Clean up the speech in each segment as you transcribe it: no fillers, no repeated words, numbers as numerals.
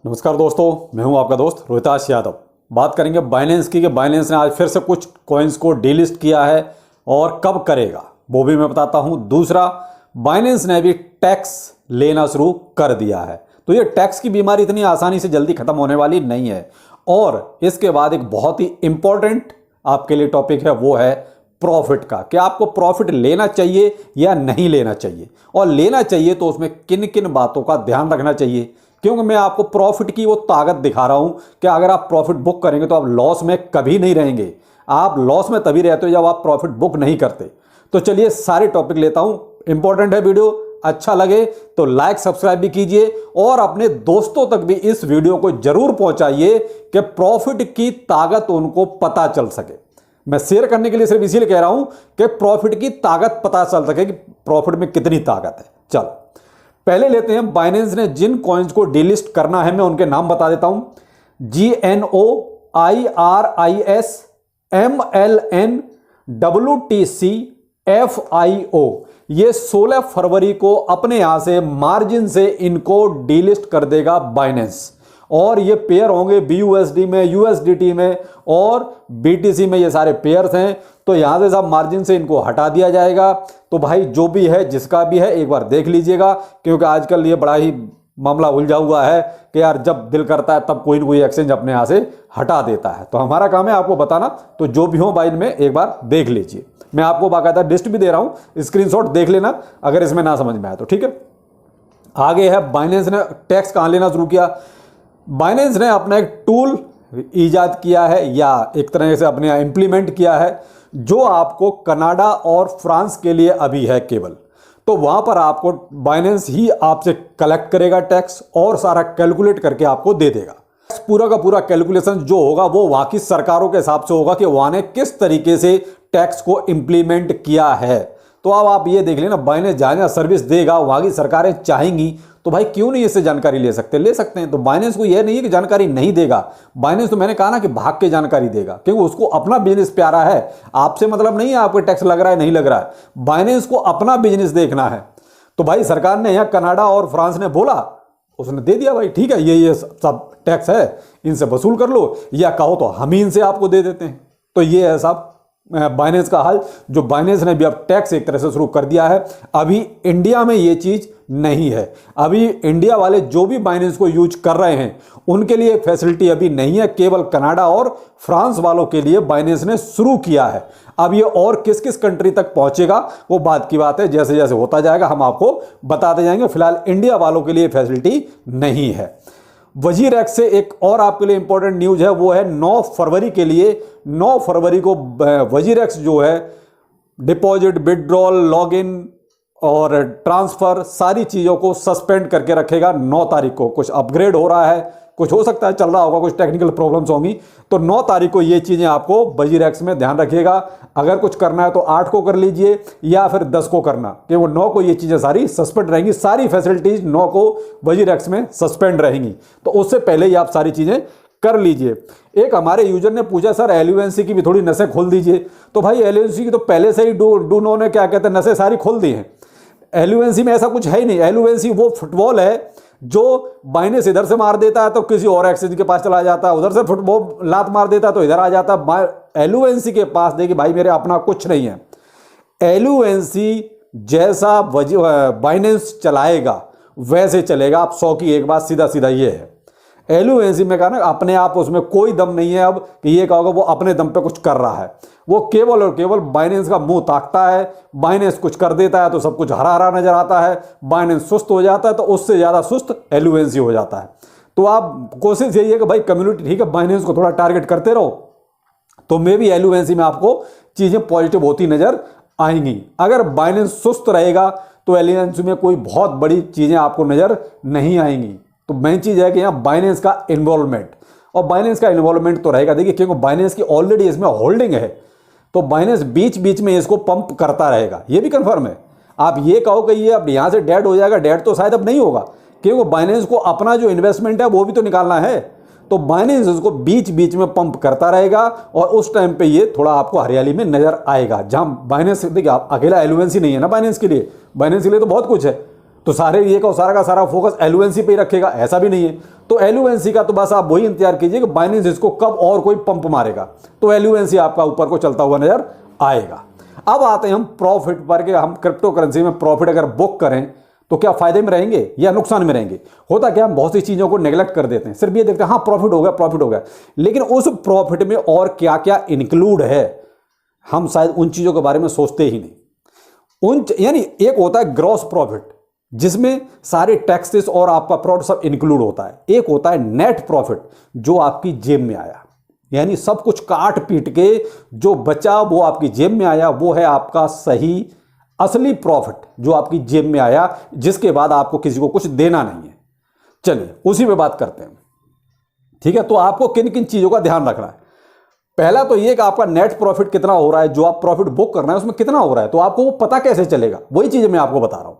नमस्कार दोस्तों, मैं हूं आपका दोस्त रोहिताश यादव। बात करेंगे बाइनेंस की कि बाइनेंस ने आज फिर से कुछ कॉइन्स को डीलिस्ट किया है और कब करेगा वो भी मैं बताता हूं। दूसरा, बाइनेंस ने भी टैक्स लेना शुरू कर दिया है, तो ये टैक्स की बीमारी इतनी आसानी से जल्दी खत्म होने वाली नहीं है। और इसके बाद एक बहुत ही इंपॉर्टेंट आपके लिए टॉपिक है, वो है प्रॉफिट का। क्या आपको प्रॉफिट लेना चाहिए या नहीं लेना चाहिए, और लेना चाहिए तो उसमें किन किन बातों का ध्यान रखना चाहिए, क्योंकि मैं आपको प्रॉफिट की वो ताकत दिखा रहा हूं कि अगर आप प्रॉफिट बुक करेंगे तो आप लॉस में कभी नहीं रहेंगे। आप लॉस में तभी रहते हो जब आप प्रॉफिट बुक नहीं करते। तो चलिए सारे टॉपिक लेता हूं, इंपॉर्टेंट है वीडियो। अच्छा लगे तो लाइक सब्सक्राइब भी कीजिए और अपने दोस्तों तक भी इस वीडियो को जरूर पहुंचाइए कि प्रॉफिट की ताकत उनको पता चल सके। मैं शेयर करने के लिए सिर्फ इसीलिए कह रहा हूं कि प्रॉफिट की ताकत पता चल सके कि प्रॉफिट में कितनी ताकत है। चलो पहले लेते हैं बाइनेंस ने जिन कॉइन्स को डीलिस्ट करना है, मैं उनके नाम बता देता हूं। GNOIRIS MLN WTC FIO, ये 16 फरवरी को अपने यहां से मार्जिन से इनको डीलिस्ट कर देगा बाइनेंस। और ये पेयर होंगे BUSD में, USDT में और BTC में, ये सारे पेयर्स हैं। तो यहां से सब मार्जिन से इनको हटा दिया जाएगा। तो भाई जो भी है, जिसका भी है, एक बार देख लीजिएगा, क्योंकि आजकल ये बड़ा ही मामला उलझा हुआ है कि यार जब दिल करता है तब कोई ना कोई एक्सचेंज अपने यहां से हटा देता है। तो हमारा काम है आपको बताना। तो जो भी हो बाइन में एक बार देख लीजिए। मैं आपको बाकायदा लिस्ट भी दे रहा हूं, स्क्रीनशॉट देख लेना अगर इसमें ना समझ में आया तो, ठीक है। आगे है बाइनेंस ने टैक्स कहां लेना शुरू किया। बाइनेंस ने अपना एक टूल ईजाद किया है या एक तरह से अपने इंप्लीमेंट किया है, जो आपको कनाडा और फ्रांस के लिए अभी है केवल। तो वहां पर आपको बाइनेंस ही आपसे कलेक्ट करेगा टैक्स और सारा कैलकुलेट करके आपको दे देगा। पूरा का पूरा कैलकुलेशन जो होगा वो वहां की सरकारों के हिसाब से होगा कि वहां ने किस तरीके से टैक्स को इंप्लीमेंट किया है। तो अब आप ये देख लेना, बाइनेंस जहां जहां सर्विस देगा वहां की सरकारें चाहेंगी तो भाई क्यों नहीं इससे जानकारी ले सकते हैं। तो बाइनेंस को यह नहीं है कि जानकारी नहीं देगा। बाइनेंस तो मैंने कहा ना कि भाग के जानकारी देगा, क्योंकि उसको अपना बिजनेस प्यारा है। आपसे मतलब नहीं है आपको टैक्स लग रहा है नहीं लग रहा है, बाइनेंस को अपना बिजनेस देखना है। तो भाई सरकार ने यहाँ कनाडा और फ्रांस ने बोला, उसने दे दिया भाई ठीक है, ये सब टैक्स है, इनसे वसूल कर लो, या कहो तो हम ही इनसे आपको दे देते हैं। तो ये है साहब बाइनेंस का हाल, जो बाइनेंस ने भी अब टैक्स एक तरह से शुरू कर दिया है। अभी इंडिया में ये चीज नहीं है। अभी इंडिया वाले जो भी बाइनेंस को यूज कर रहे हैं उनके लिए फैसिलिटी अभी नहीं है, केवल कनाडा और फ्रांस वालों के लिए बाइनेंस ने शुरू किया है। अब ये और किस किस कंट्री तक पहुंचेगा वो बात की बात है, जैसे जैसे होता जाएगा हम आपको बताते जाएंगे। फिलहाल इंडिया वालों के लिए फैसिलिटी नहीं है। वजीरैक्स से एक और आपके लिए इंपॉर्टेंट न्यूज है, वो है 9 फरवरी के लिए। 9 फरवरी को वजीरैक्स जो है डिपॉजिट, विड्रॉल, लॉगिन और ट्रांसफर सारी चीज़ों को सस्पेंड करके रखेगा। 9 तारीख को कुछ अपग्रेड हो रहा है, कुछ हो सकता है चल रहा होगा, कुछ टेक्निकल प्रॉब्लम्स होंगी। तो 9 तारीख को ये चीज़ें आपको वजीरैक्स में ध्यान रखिएगा। अगर कुछ करना है तो 8 को कर लीजिए या फिर 10 को करना, कि वो 9 को ये चीज़ें सारी सस्पेंड रहेंगी। सारी फैसिलिटीज 9 को वजीरैक्स में सस्पेंड रहेंगी। तो उससे पहले ही आप सारी चीज़ें कर लीजिए। एक हमारे यूजर ने पूछा सर एलयूएनसी की भी थोड़ी नसें खोल दीजिए। तो भाई एलयूएनसी की तो पहले से ही डू नो ने क्या कहते हैं नसें सारी खोल दी हैं। एलयूएनसी में ऐसा कुछ है ही नहीं। एलयूएनसी वो फुटबॉल है जो बाइनेंस इधर से मार देता है तो किसी और एक्सचेंज के पास चला जाता है, उधर से फुटबॉल लात मार देता है तो इधर आ जाता है। एलयूएनसी के पास देखिए भाई मेरे अपना कुछ नहीं है। एलयूएनसी जैसा बाइनेंस चलाएगा वैसे चलेगा। आप 100 की एक बात सीधा सीधा ये है। एलयूएनसी में कहा ना अपने आप उसमें कोई दम नहीं है अब कि ये कहोगे वो अपने दम पे कुछ कर रहा है। वो केवल और केवल बाइनेंस का मुंह ताकता है। बाइनेंस कुछ कर देता है तो सब कुछ हरा हरा नजर आता है। बाइनेंस सुस्त हो जाता है तो उससे ज़्यादा सुस्त एलयूएनसी हो जाता है। तो आप कोशिश यही है कि भाई कम्युनिटी ठीक है, बाइनेंस को थोड़ा टारगेट करते रहो, तो मे भी एलयूएनसी में आपको चीज़ें पॉजिटिव होती नजर आएंगी। अगर बाइनेंस सुस्त रहेगा तो एलयूएनसी में कोई बहुत बड़ी चीज़ें आपको नजर नहीं आएंगी। तो मेन चीज़ है कि यहाँ बाइनेंस का इन्वॉल्वमेंट, और बाइनेंस का इन्वॉल्वमेंट तो रहेगा। देखिए क्योंकि बाइनेंस की ऑलरेडी इसमें होल्डिंग है, तो बाइनेंस बीच बीच में इसको पंप करता रहेगा, ये भी कंफर्म है। आप ये कहो कि ये अब यहाँ से डेड हो जाएगा, डेड तो शायद अब नहीं होगा, क्योंकि बाइनेंस को अपना जो इन्वेस्टमेंट है वो भी तो निकालना है। तो बाइनेंस उसको बीच बीच में पंप करता रहेगा और उस टाइम पे ये थोड़ा आपको हरियाली में नजर आएगा। जहां बाइनेंस देखिए अकेला एलयूएनसी नहीं है ना बाइनेंस के लिए, बाइनेंस के लिए तो बहुत कुछ है। तो सारे ये का सारा का सारा फोकस एलओएनसी पे ही रखेगा, ऐसा भी नहीं है। तो एलओएनसी का तो बस आप वही इंतजार कीजिए कि बाइनेंस इसको कब और कोई पंप मारेगा, तो एलओएनसी आपका ऊपर को चलता हुआ नजर आएगा। अब आते हैं हम प्रॉफिट पर, कि हम क्रिप्टो करेंसी में प्रॉफिट अगर बुक करें तो क्या फायदे में रहेंगे या नुकसान में रहेंगे। होता क्या, हम बहुत सी चीजों को नेग्लेक्ट कर देते हैं, सिर्फ ये देखते हैं हाँ प्रॉफिट हो गया प्रॉफिट हो गया, लेकिन उस प्रॉफिट में और क्या क्या इंक्लूड है हम शायद उन चीजों के बारे में सोचते ही नहीं। यानी एक होता है ग्रॉस प्रॉफिट जिसमें सारे टैक्सेस और आपका प्रॉफिट सब इंक्लूड होता है, एक होता है नेट प्रॉफिट जो आपकी जेब में आया, यानी सब कुछ काट पीट के जो बचा वो आपकी जेब में आया, वो है आपका सही असली प्रॉफिट जो आपकी जेब में आया, जिसके बाद आपको किसी को कुछ देना नहीं है। चलिए उसी पे बात करते हैं, ठीक है। तो आपको किन किन चीजों का ध्यान रखना है। पहला तो ये कि आपका नेट प्रॉफिट कितना हो रहा है, जो आप प्रॉफिट बुक करना है उसमें कितना हो रहा है, तो आपको वो पता कैसे चलेगा, वही चीज मैं आपको बता रहा हूं।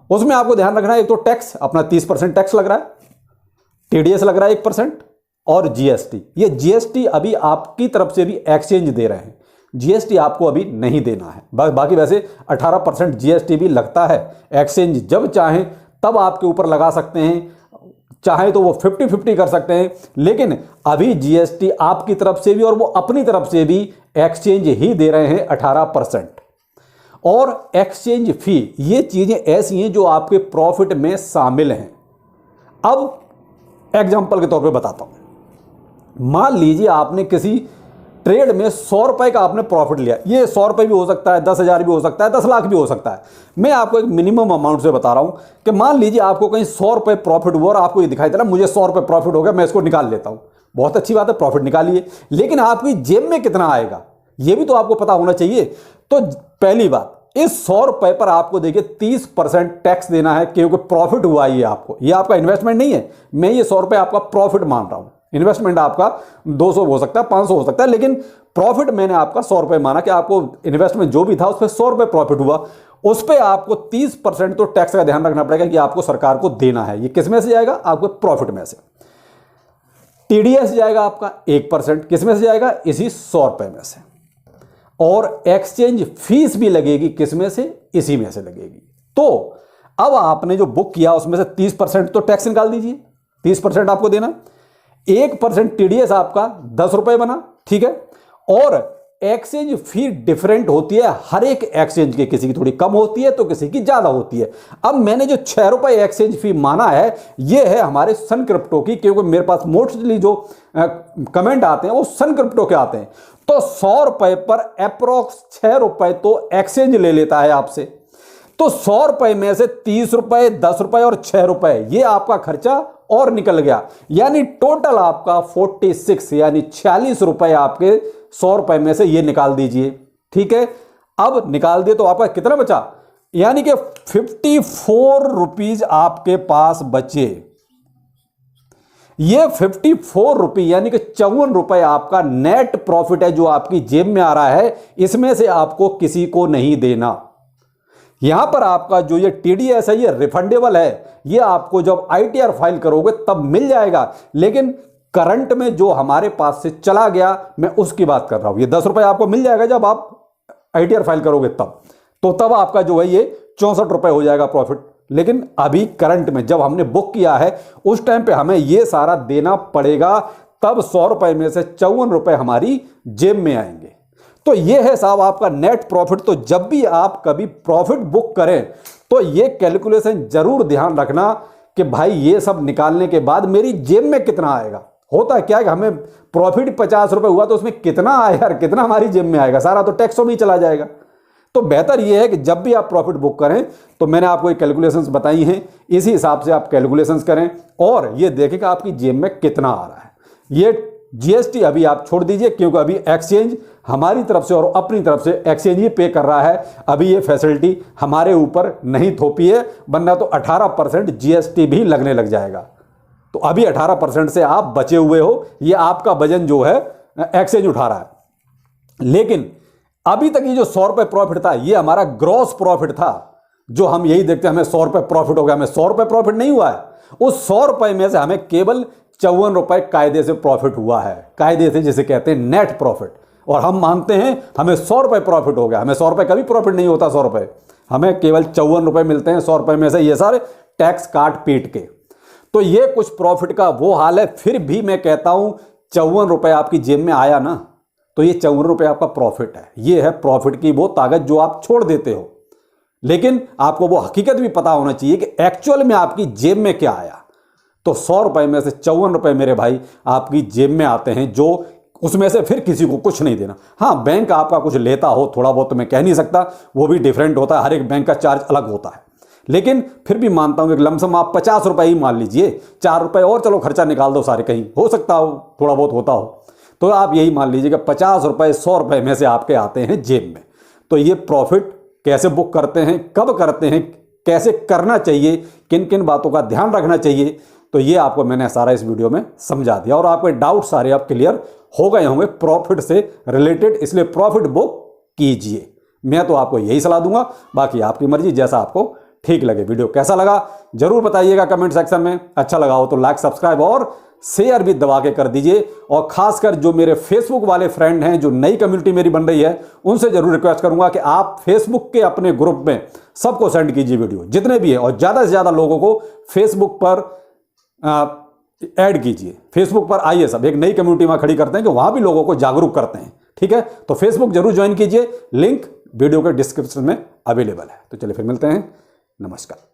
उसमें आपको ध्यान रखना है, एक तो टैक्स अपना 30% टैक्स लग रहा है, टीडीएस लग रहा है 1%, और जीएसटी। ये जीएसटी अभी आपकी तरफ से भी एक्सचेंज दे रहे हैं, जीएसटी आपको अभी नहीं देना है। बाकी वैसे 18% जीएसटी भी लगता है, एक्सचेंज जब चाहें तब आपके ऊपर लगा सकते हैं, चाहे तो वो 50-50 कर सकते हैं, लेकिन अभी जीएसटी आपकी तरफ से भी और वो अपनी तरफ से भी एक्सचेंज ही दे रहे हैं 18%। और एक्सचेंज फी, ये चीजें ऐसी हैं जो आपके प्रॉफिट में शामिल हैं। अब एग्जांपल के तौर पे बताता हूं, मान लीजिए आपने किसी ट्रेड में 100 रुपए का आपने प्रॉफिट लिया, ये 100 रुपए भी हो सकता है, 10,000 भी हो सकता है, 10 लाख भी हो सकता है। मैं आपको एक मिनिमम अमाउंट से बता रहा हूं कि मान लीजिए आपको कहीं 100 रुपए प्रॉफिट हुआ और आपको ये दिखाई दे रहा मुझे 100 रुपए प्रॉफिट हो गया, मैं इसको निकाल लेता हूं, बहुत अच्छी बात है, प्रॉफिट निकालिए, लेकिन आपकी जेब में कितना आएगा ये भी तो आपको पता होना चाहिए। तो पहली बात, इस 100 रुपए पर आपको देखिए 30% टैक्स देना है, क्योंकि प्रॉफिट हुआ ये आपको, ये आपका इन्वेस्टमेंट नहीं है। मैं ये 100 रुपए आपका प्रॉफिट मान रहा हूं, इन्वेस्टमेंट आपका 200 हो सकता है, 500 हो सकता है, लेकिन प्रॉफिट मैंने आपका 100 रुपए माना कि आपको इन्वेस्टमेंट जो भी था उस पर 100 रुपए प्रॉफिट हुआ, उस पर आपको 30% तो टैक्स का ध्यान रखना पड़ेगा कि आपको सरकार को देना है। ये किस में से जाएगा, आपको प्रॉफिट में से। टीडीएस जाएगा आपका 1%, किस में से जाएगा, इसी 100 रुपए में से। और एक्सचेंज फीस भी लगेगी किस में से, इसी में से लगेगी। तो अब आपने जो बुक किया उसमें से 30% तो टैक्स निकाल दीजिए, 30% आपको देना, 1% टीडीएस आपका 10 रुपए बना, ठीक है। और एक्सचेंज फी डिफरेंट होती है हर एक एक्सचेंज के, किसी की थोड़ी कम होती है तो किसी की ज्यादा होती है। अब मैंने जो 6 रुपए एक्सचेंज फी माना है ये है हमारे सन क्रिप्टो की, क्योंकि मेरे पास मोस्टली जो कमेंट आते हैं वो सन क्रिप्टो के आते हैं। तो 100 रुपए पर अप्रोक्स 6 रुपए तो एक्सचेंज ले लेता है आपसे। तो 100 रुपए में से 30 रुपए, 10 रुपए और 6 रुपए ये आपका खर्चा और निकल गया, यानी टोटल आपका 46 यानी 46 रुपए आपके 100 रुपए में से ये निकाल दीजिए, ठीक है। अब निकाल दिए तो आपका कितना बचा, यानी कि 54 रुपीज आपके पास बचे। ये 54 रुपये यानी कि 54 रुपए आपका नेट प्रॉफिट है जो आपकी जेब में आ रहा है, इसमें से आपको किसी को नहीं देना। यहां पर आपका जो ये टीडीएस है ये रिफंडेबल है, ये आपको जब आईटीआर फाइल करोगे तब मिल जाएगा, लेकिन करंट में जो हमारे पास से चला गया मैं उसकी बात कर रहा हूं। ये 10 रुपए आपको मिल जाएगा जब आप आईटीआर फाइल करोगे तब आपका जो है ये 64 रुपए हो जाएगा प्रॉफिट। लेकिन अभी करंट में जब हमने बुक किया है उस टाइम पे हमें ये सारा देना पड़ेगा, तब 100 रुपए में से 54 रुपए हमारी जेब में आएंगे। तो ये है साहब आपका नेट प्रॉफिट। तो जब भी आप कभी प्रॉफिट बुक करें तो ये कैलकुलेशन जरूर ध्यान रखना कि भाई ये सब निकालने के बाद मेरी जेब में कितना आएगा। होता क्या है कि हमें प्रॉफिट 50 रुपए हुआ तो उसमें कितना आया, कितना हमारी जेब में आएगा, सारा तो टैक्सों में ही चला जाएगा। तो बेहतर यह है कि जब भी आप प्रॉफिट बुक करें तो मैंने आपको एक कैलकुलेशंस बताई हैं, इसी हिसाब से आप कैलकुलेशंस करें और ये देखें कि आपकी जेब में कितना आ रहा है। ये जीएसटी अभी आप छोड़ दीजिए, क्योंकि अभी एक्सचेंज हमारी तरफ से और अपनी तरफ से एक्सचेंज ही पे कर रहा है, अभी ये फैसिलिटी हमारे ऊपर नहीं थोपी है, वरना तो 18% जीएसटी भी लगने लग जाएगा। तो अभी 18% से आप बचे हुए हो, ये आपका वजन जो है एक्सचेंज उठा रहा है। लेकिन अभी तक ये जो 100 रुपए प्रॉफिट था ये हमारा ग्रॉस प्रॉफिट था, जो हम यही देखते हैं हमें 100 रुपए प्रॉफिट हो गया, हमें 100 रुपए प्रॉफिट नहीं हुआ है। उस 100 रुपए में से हमें केवल 54 रुपए कायदे से प्रॉफिट हुआ है, कायदे से जिसे कहते हैं नेट प्रॉफिट। और हम मानते हैं हमें 100 रुपए प्रॉफिट हो गया, हमें 100 रुपए कभी प्रॉफिट नहीं होता 100 रुपए, हमें केवल 54 रुपए मिलते हैं 100 रुपए में से, ये सारे टैक्स काट पीट के। तो ये कुछ प्रॉफिट का वो हाल है। फिर भी मैं कहता हूं 54 रुपए आपकी जेब में आया ना, तो ये 54 रुपए आपका प्रॉफिट है। ये है प्रॉफिट की वो ताकत जो आप छोड़ देते हो। लेकिन आपको वो हकीकत भी पता होना चाहिए कि एक्चुअल में आपकी जेब में क्या आया। तो 100 रुपए में से 54 रुपए मेरे भाई आपकी जेब में आते हैं, जो उसमें से फिर किसी को कुछ नहीं देना। हाँ, बैंक आपका कुछ लेता हो थोड़ा बहुत, तो मैं कह नहीं सकता, वो भी डिफरेंट होता है, हर एक बैंक का चार्ज अलग होता है। लेकिन फिर भी मानता हूं कि लमसम आप 50 रुपए ही मान लीजिए, 4 रुपए और चलो खर्चा निकाल दो सारे, कहीं हो सकता हो थोड़ा बहुत होता हो, तो आप यही मान लीजिए कि 50 रुपए 100 रुपए में से आपके आते हैं जेब में। तो ये प्रॉफिट कैसे बुक करते हैं, कब करते हैं, कैसे करना चाहिए, किन किन बातों का ध्यान रखना चाहिए, तो ये आपको मैंने सारा इस वीडियो में समझा दिया और आपके डाउट सारे अब क्लियर हो गए होंगे प्रॉफिट से रिलेटेड। इसलिए प्रॉफिट बुक कीजिए, मैं तो आपको यही सलाह दूंगा। बाकी आपकी मर्जी, जैसा आपको ठीक लगे। वीडियो कैसा लगा जरूर बताइएगा कमेंट सेक्शन में। अच्छा लगा हो तो लाइक, सब्सक्राइब और शेयर भी दबा के कर दीजिए। और खासकर जो मेरे फेसबुक वाले फ्रेंड हैं, जो नई कम्युनिटी मेरी बन रही है, उनसे जरूर रिक्वेस्ट करूंगा कि आप फेसबुक के अपने ग्रुप में सबको सेंड कीजिए वीडियो, जितने भी है, और ज्यादा से ज्यादा लोगों को फेसबुक पर ऐड कीजिए। फेसबुक पर आइए, सब एक नई कम्युनिटी में खड़ी करते हैं कि वहां भी लोगों को जागरूक करते हैं। ठीक है, तो फेसबुक जरूर ज्वाइन कीजिए, लिंक वीडियो के डिस्क्रिप्शन में अवेलेबल है। तो चलिए फिर मिलते हैं, नमस्कार।